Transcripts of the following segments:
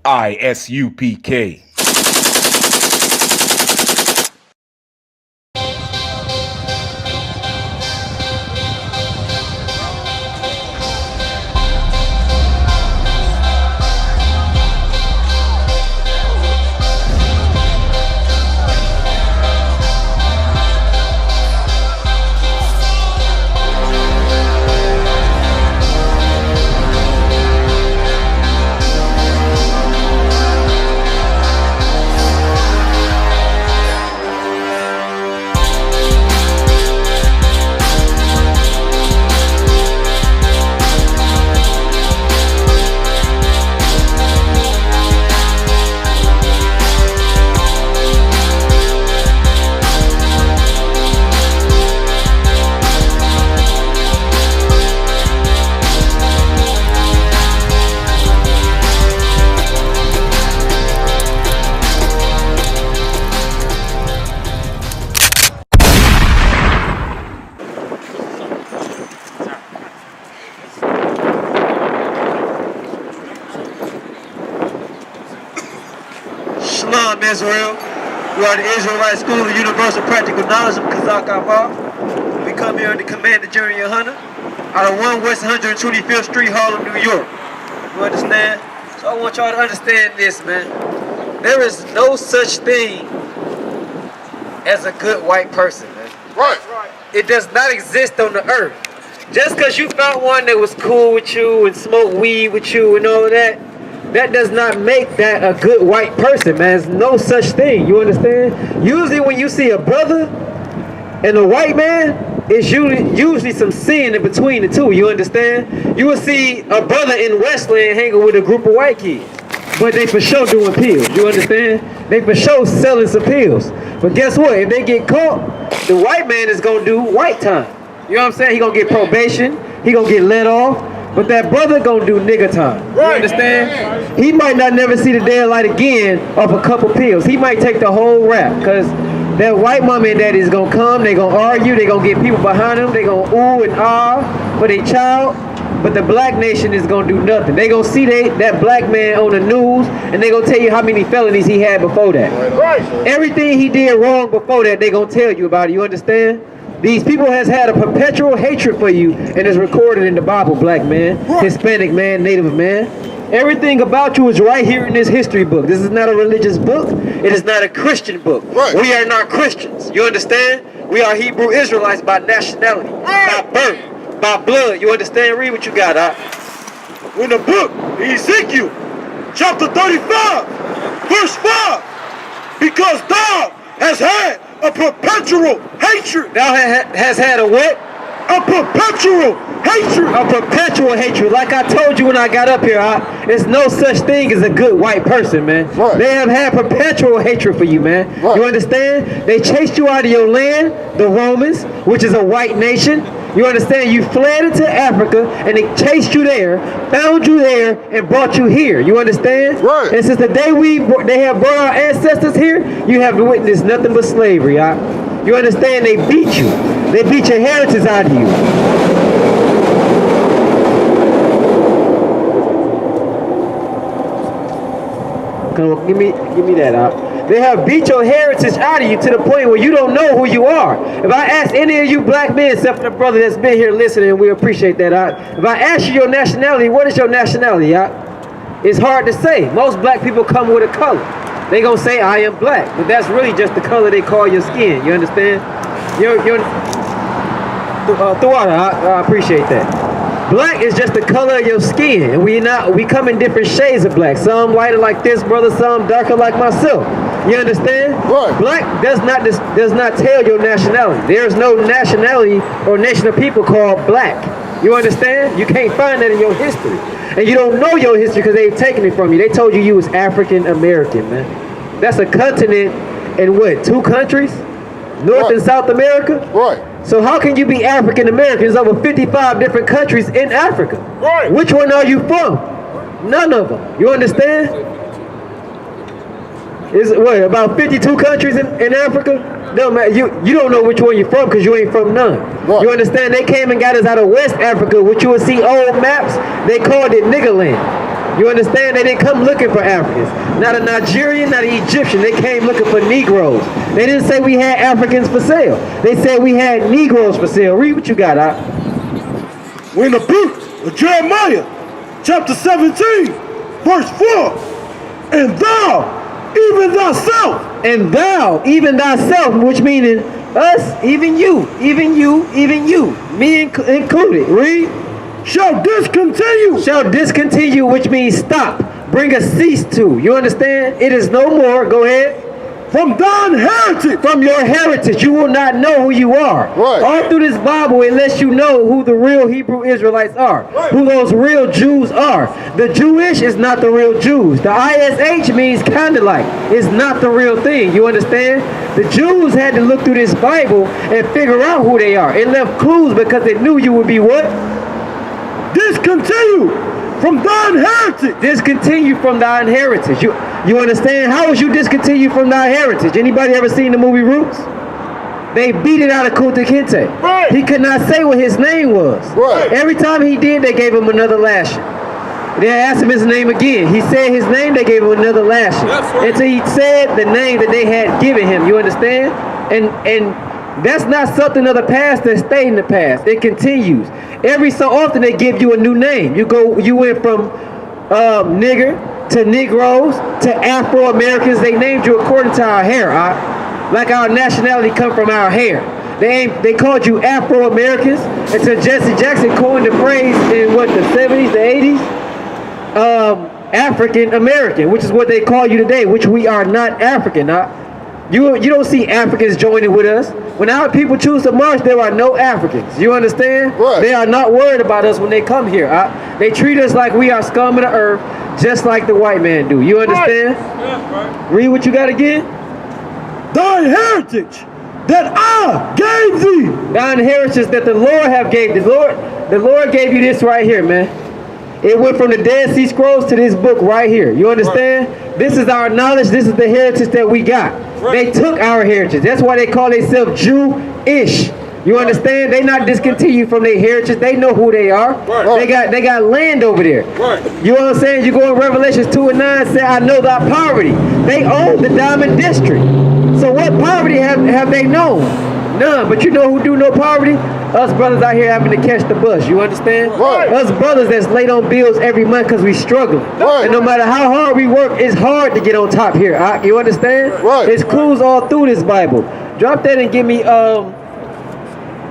ISUPK. Shalom, Israel. We are the Israelite School of Universal Practical Knowledge of Kazakh Abba. We come here under command of Junior Hunter out of 1 West 125th Street, Harlem, New York. You understand? So I want y'all to understand this, man. There is no such thing as a good white person, man. Right. It does not exist on the earth. Just because you found one that was cool with you and smoked weed with you and all of that, that does not make that a good white person, man. There's no such thing, you understand? Usually when you see a brother and a white man, it's usually some sin in between the two, you understand? You will see a brother in Westland hanging with a group of white kids, but they for sure doing pills, you understand? They for sure selling some pills. But guess what? If they get caught, the white man is gonna do white time. You know what I'm saying? He gonna get probation, he gonna get let off. But that brother gonna do nigga time. You understand? He might not never see the daylight again off a couple pills. He might take the whole rap, because that white mama and daddy is gonna come, they gonna argue, they gonna get people behind them, they gonna ooh and ah for their child. But the black nation is gonna do nothing. They gonna see that black man on the news, and they gonna tell you how many felonies he had before that. Everything he did wrong before that, they gonna tell you about it. You understand? These people has had a perpetual hatred for you, and it's recorded in the Bible, black man, Hispanic man, Native man. Everything about you is right here in this history book. This is not a religious book. It is not a Christian book. We are not Christians. You understand? We are Hebrew Israelites by nationality, by birth, by blood. You understand? Read what you got, In the book, Ezekiel, chapter 35, verse 5, because thou has had a perpetual hatred. Thou has had a what? A perpetual hatred. A perpetual hatred. Like I told you when I got up here, there's no such thing as a good white person, man. They have had perpetual hatred for you, man. You understand? They chased you out of your land, the Romans, which is a white nation. You understand? You fled into Africa, and they chased you there, found you there, and brought you here. You understand? And since the day they have brought our ancestors here, you have witnessed nothing but slavery. You understand? They beat you. They beat your heritage out of you. Come on, give me that out. They have beat your heritage out of you to the point where you don't know who you are. If I ask any of you black men, except for the brother that's been here listening, we appreciate that. If I ask you your nationality, what is your nationality? It's hard to say. Most black people come with a color. They gonna say I am black, but that's really just the color they call your skin. You understand? I appreciate that. Black is just the color of your skin, and we come in different shades of black. Some lighter like this brother, some darker like myself. You understand? Black does not tell your nationality. There's no nationality or nation of people called black. You understand? You can't find that in your history. And you don't know your history because they've taken it from you. They told you was African American, man. That's a continent in what, 2 countries? North and South America? So how can you be African American? There's over 55 different countries in Africa. Which one are you from? None of them. You understand? Is what, about 52 countries in Africa? No, man, you don't know which one you're from because you ain't from none. You understand? They came and got us out of West Africa, which you will see old maps. They called it nigger land. You understand? They didn't come looking for Africans. Not a Nigerian, not an Egyptian. They came looking for Negroes. They didn't say we had Africans for sale. They said we had Negroes for sale. Read what you got, We're in the book of Jeremiah, chapter 17, verse 4. And thou, even thyself. And thou, even thyself, which meaning us, even you, even you, even you, me included. Read. Shall discontinue. Shall discontinue, which means stop. Bring a cease to. You understand? It is no more. Go ahead. From thine heritage. From your heritage. You will not know who you are. Right. All through this Bible, it lets you know who the real Hebrew Israelites are. Right. Who those real Jews are. The Jewish is not the real Jews. The ISH means kind of like. It's not the real thing. You understand? The Jews had to look through this Bible and figure out who they are. It left clues because it knew you would be what? Discontinue from thine heritage. Discontinue from thine heritage. You understand? How was you discontinued from thy heritage? Anybody ever seen the movie Roots? They beat it out of Kunta Kinte. Right. He could not say what his name was. Right. Every time he did, they gave him another lashing. They asked him his name again. He said his name, they gave him another lashing. That's right. Until he said the name that they had given him. You understand? And that's not something of the past that stayed in the past. It continues. Every so often they give you a new name. You went from nigger to Negroes to Afro-Americans. They named you according to our hair. Like our nationality come from our hair. They called you Afro-Americans until Jesse Jackson coined the phrase in what, the 70s, the 80s? African-American, which is what they call you today, which we are not African. You don't see Africans joining with us. When our people choose to march, there are no Africans. You understand? Right. They are not worried about us when they come here. They treat us like we are scum of the earth, just like the white man do. You understand? Right. Read what you got again. Thine heritage that I gave thee. Thine heritage that the Lord have gave. The Lord gave you this right here, man. It went from the Dead Sea Scrolls to this book right here. You understand? Right. This is our knowledge. This is the heritage that we got. Right. They took our heritage. That's why they call themselves Jewish. You understand? They not discontinued from their heritage. They know who they are. Right. They got land over there. Right. You know what I'm saying? You go in Revelations 2:9, say, I know thy poverty. They own the Diamond District. So what poverty have they known? None. But you know who do know poverty? Us brothers out here having to catch the bus. You understand? Right. Us brothers that's late on bills every month because we struggling. Right. And no matter how hard we work, it's hard to get on top here. You understand? Right. It's clues all through this Bible. Drop that and give me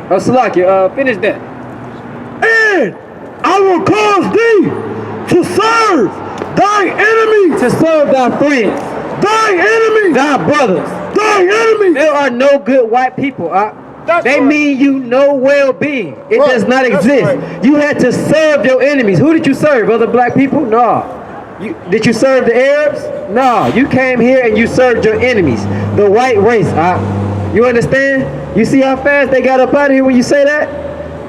Salakia, finish that. And I will cause thee to serve thy enemies. To serve thy friends. Thy enemies. Thy brothers. Thy enemies. There are no good white people. They right. mean you no well-being. It Right. does not That's exist. right. You had to serve your enemies. Who did you serve? Other black people? No. Did you serve the Arabs? No. You came here and you served your enemies. The white race. You understand? You see how fast they got up out of here when you say that?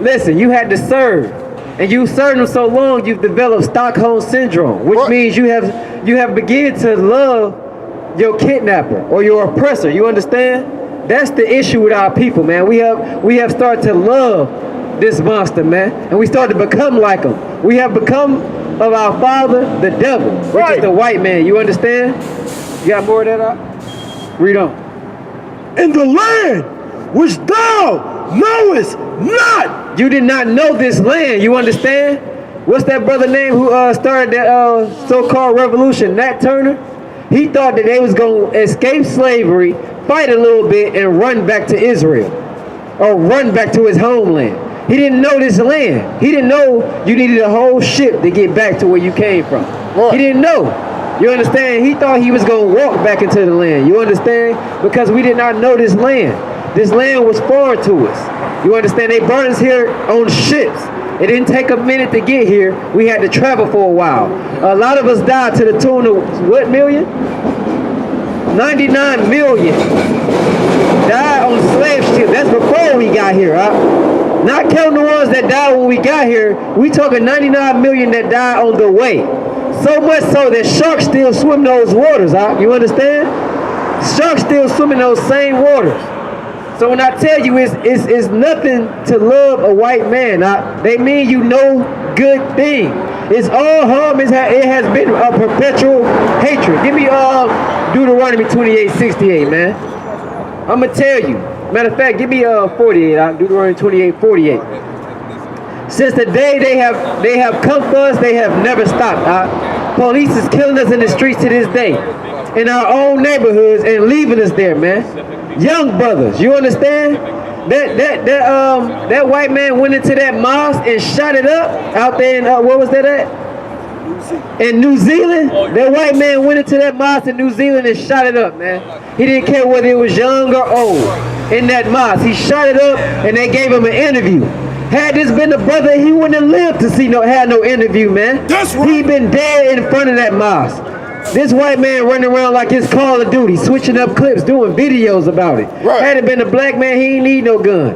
Listen, you had to serve. And you served them so long, you've developed Stockholm Syndrome, which Right. means you have begun to love your kidnapper or your oppressor. You understand? That's the issue with our people, man. We have started to love this monster, man, and we started to become like him. We have become of our father, the devil, which is the white man. You understand? You got more of that up? Read on. In the land which thou knowest not. You did not know this land. You understand? What's that brother name who started that so-called revolution? Nat Turner. He thought that they was going to escape slavery, fight a little bit, and run back to Israel. Or run back to his homeland. He didn't know this land. He didn't know you needed a whole ship to get back to where you came from. Right. He didn't know. You understand? He thought he was going to walk back into the land. You understand? Because we did not know this land. This land was foreign to us. You understand? They brought us here on ships. It didn't take a minute to get here. We had to travel for a while. A lot of us died to the tune of, what million? 99 million died on slave ships. That's before we got here, Not counting the ones that died when we got here. We talking 99 million that died on the way. So much so that sharks still swim those waters, You understand? Sharks still swim in those same waters. So when I tell you it's nothing to love a white man, they mean you no good thing. It's all harm. It has been a perpetual hatred. Give me Deuteronomy 28:68, man. I'm gonna tell you. Matter of fact, give me 48. Deuteronomy 28:48. Since the day they have come for us, they have never stopped. Police is killing us in the streets to this day, in our own neighborhoods, and leaving us there, man. Young brothers, you understand? That white man went into that mosque and shot it up out there in where was that at? In New Zealand. That white man went into that mosque in New Zealand and shot it up, man. He didn't care whether it was young or old. In that mosque, he shot it up, and they gave him an interview. Had this been the brother, he wouldn't have lived to had no interview, man. That's right. He been dead in front of that mosque. This white man running around like it's Call of Duty, switching up clips, doing videos about it. Right. Had it been a black man, he ain't need no gun.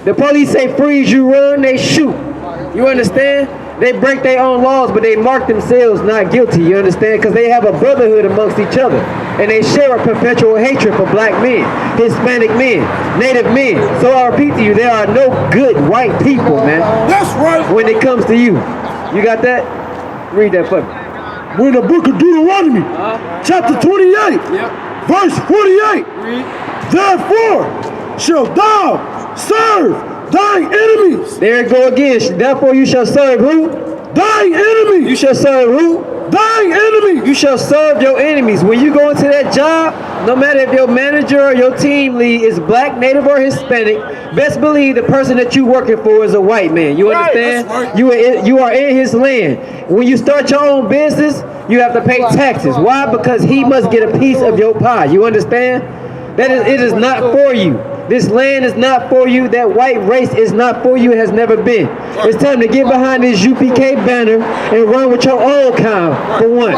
The police say freeze, you run, they shoot. You understand? They break their own laws, but they mark themselves not guilty, you understand? Because they have a brotherhood amongst each other. And they share a perpetual hatred for black men, Hispanic men, Native men. So I repeat to you, there are no good white people, man. That's right. When it comes to you. You got that? Read that for me. We're in the book of Deuteronomy, chapter 28, verse 48. Therefore shall thou serve thine enemies. There it go again. Therefore you shall serve who? Thine enemies. You shall serve who? Thine enemies. You shall serve your enemies. When you go into that job, no matter if your manager or your team lead is black, native, or Hispanic, best believe the person that you working for is a white man. You understand? Right, right. You are in his land. When you start your own business, you have to pay taxes. Why? Because he must get a piece of your pie. You understand? It is not for you. This land is not for you. That white race is not for you. It has never been. It's time to get behind this UPK banner and run with your own kind, for one.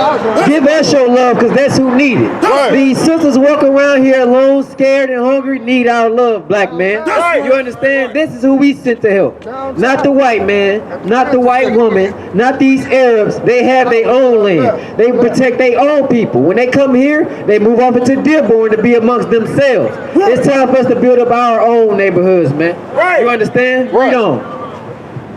Give us your love, because that's who need it. Right. These sisters walking around here alone, scared and hungry, need our love, black man. Right. You understand? This is who we sent to help. Not the white man, not the white woman, not these Arabs. They have their own land. They protect their own people. When they come here, they move off into Dearborn to be amongst themselves. It's time for us to build up our own neighborhoods, man. Right. You understand? Right. Read on.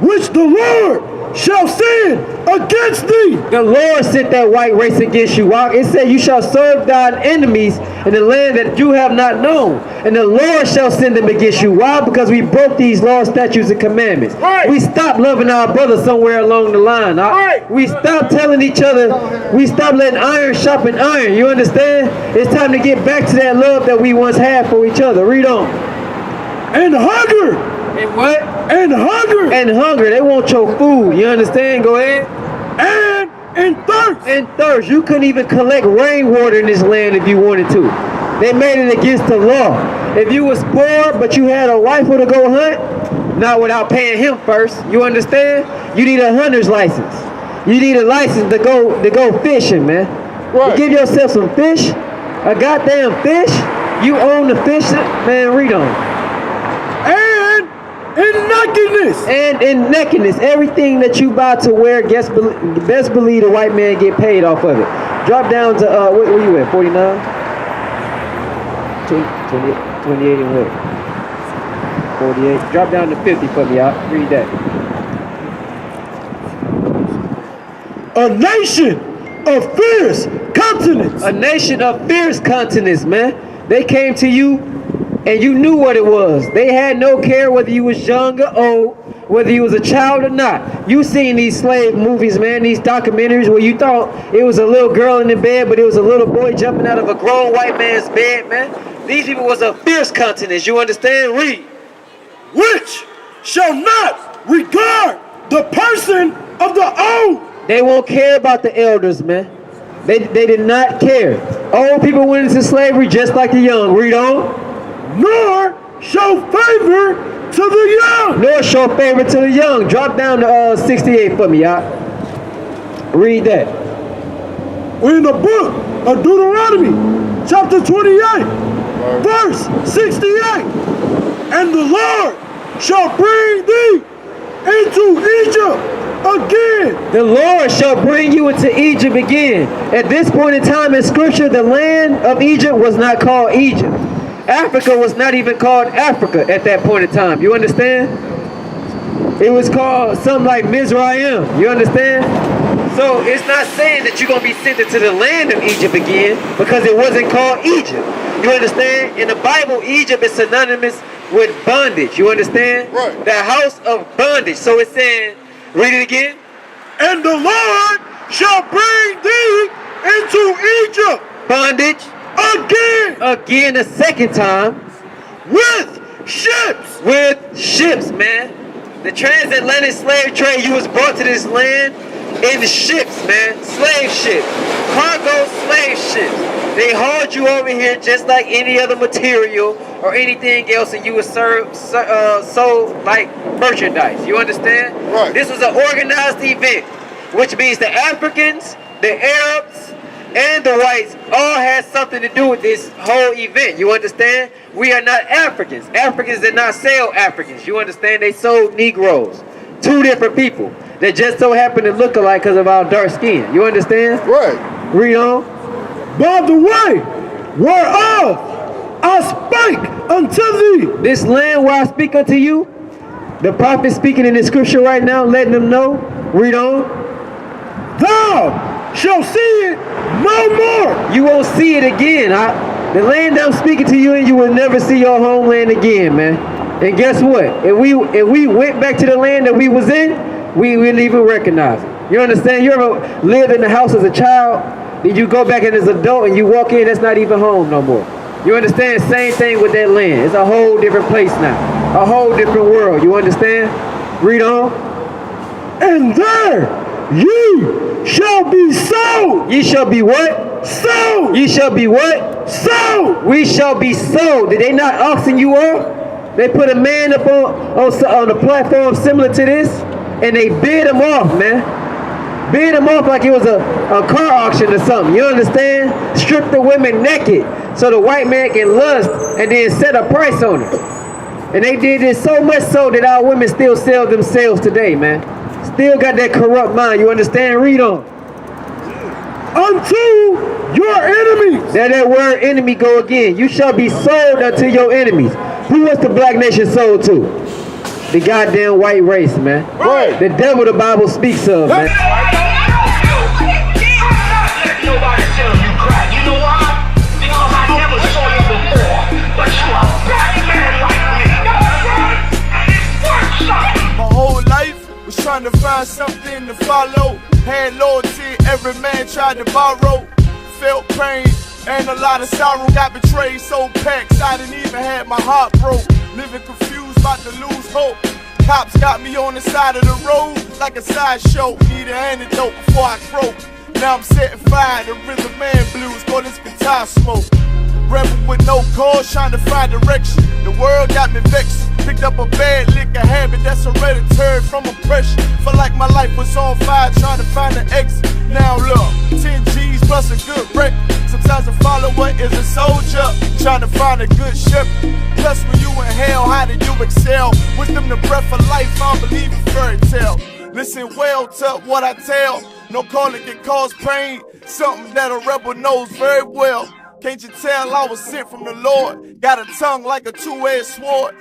Which the Lord shall send against thee. The Lord sent that white race against you. It said you shall serve thine enemies in the land that you have not known. And the Lord shall send them against you. Why? Because we broke these laws, statutes, and commandments. Right. We stopped loving our brothers somewhere along the line. Right. We stopped telling each other. We stopped letting iron sharpen iron. You understand? It's time to get back to that love that we once had for each other. Read on. And hunger. And what? And hunger. And hunger. They want your food. You understand? Go ahead. And thirst. And thirst. You couldn't even collect rainwater in this land if you wanted to. They made it against the law. If you was poor but you had a rifle to go hunt, not without paying him first. You understand? You need a hunter's license. You need a license to go fishing, man. Right. You give yourself some fish, a goddamn fish. You own the fish, man. Read on. And in nakedness. And in nakedness, everything that you buy to wear, best believe the white man get paid off of it. Drop down to, where you at, 49? 28 and what? 48. Drop down to 50 for me, y'all. Read that. A nation of fierce countenance. A nation of fierce countenance, man. They came to you and you knew what it was. They had no care whether you was young or old, whether you was a child or not. You seen these slave movies, man, these documentaries where you thought it was a little girl in the bed, but it was a little boy jumping out of a grown white man's bed, man. These people was a fierce countenance, you understand? Read. Which shall not regard the person of the old. They won't care about the elders, man. They did not care. Old people went into slavery just like the young. Read on. Nor show favor to the young. Nor show favor to the young. Drop down to 68 for me, y'all. Read that. We're in the book of Deuteronomy, chapter 28, verse 68. And the Lord shall bring thee into Egypt again. The Lord shall bring you into Egypt again. At this point in time in scripture, the land of Egypt was not called Egypt. Africa was not even called Africa at that point in time. You understand? It was called something like Mizraim. You understand? So it's not saying that you're going to be sent into the land of Egypt again because it wasn't called Egypt. You understand? In the Bible, Egypt is synonymous with bondage. You understand? Right. The house of bondage. So it's saying, read it again. And the Lord shall bring thee into Egypt Bondage. Again a second time. with ships. With ships, man. The transatlantic slave trade, you was brought to this land in ships, man. Slave ships. Cargo slave ships. They hauled you over here just like any other material or anything else, and you was sold like merchandise. You understand? Right. This was an organized event, which means the Africans, the Arabs, and the whites all had something to do with this whole event. You understand? We are not Africans. Africans did not sell Africans. You understand? They sold Negroes. Two different people that just so happen to look alike because of our dark skin. You understand? Right. Read on. By the way, whereof I spake unto thee. This land where I speak unto you, the prophet speaking in the scripture right now, letting them know. Read on. Thou shalt see it no more. You won't see it again. The land I'm speaking to you in, you will never see your homeland again, man. And guess what? If we went back to the land that we was in, we wouldn't even recognize it. You understand? You ever lived in the house as a child, then you go back in as an adult and you walk in, that's not even home no more. You understand? Same thing with that land. It's a whole different place now. A whole different world. You understand? Read on. And there ye shall be sold. Ye shall be what? Sold. Ye shall be what? Sold. We shall be sold. Did they not auction you off? They put a man up on a platform similar to this, and they bid him off, man. Bid him off like it was a car auction or something. You understand? Strip the women naked so the white man can lust and then set a price on it. And they did this so much so that our women still sell themselves today, man. Still got that corrupt mind. You understand? Read on. Unto your enemies. There that word enemy go again. You shall be sold unto your enemies. Who was the black nation sold to? The goddamn white race, man. Right. The devil the Bible speaks of, man. My whole life was trying to find something to follow. Had loyalty, every man tried to borrow. Felt pain and a lot of sorrow. Got betrayed, sold packs, I didn't even have my heart broke. Living confused, about to lose hope. Cops got me on the side of the road like a sideshow. Need an antidote before I croak. Now I'm setting fire to rhythm man blues, call this guitar smoke. Rebel with no cause, trying to find direction. The world got me vexed. Picked up a bad liquor habit that's hereditary from oppression. Felt like my life was on fire, trying to find an exit. Now look, 10 G's plus a good record. Sometimes a follower is a soldier, trying to find a good shepherd. Plus when you in hell, how do you excel? Wisdom the breath of life, I don't believe in fairy tale. Listen well to what I tell. No calling can cause pain, something that a rebel knows very well. Can't you tell I was sent from the Lord? Got a tongue like a two-edged sword.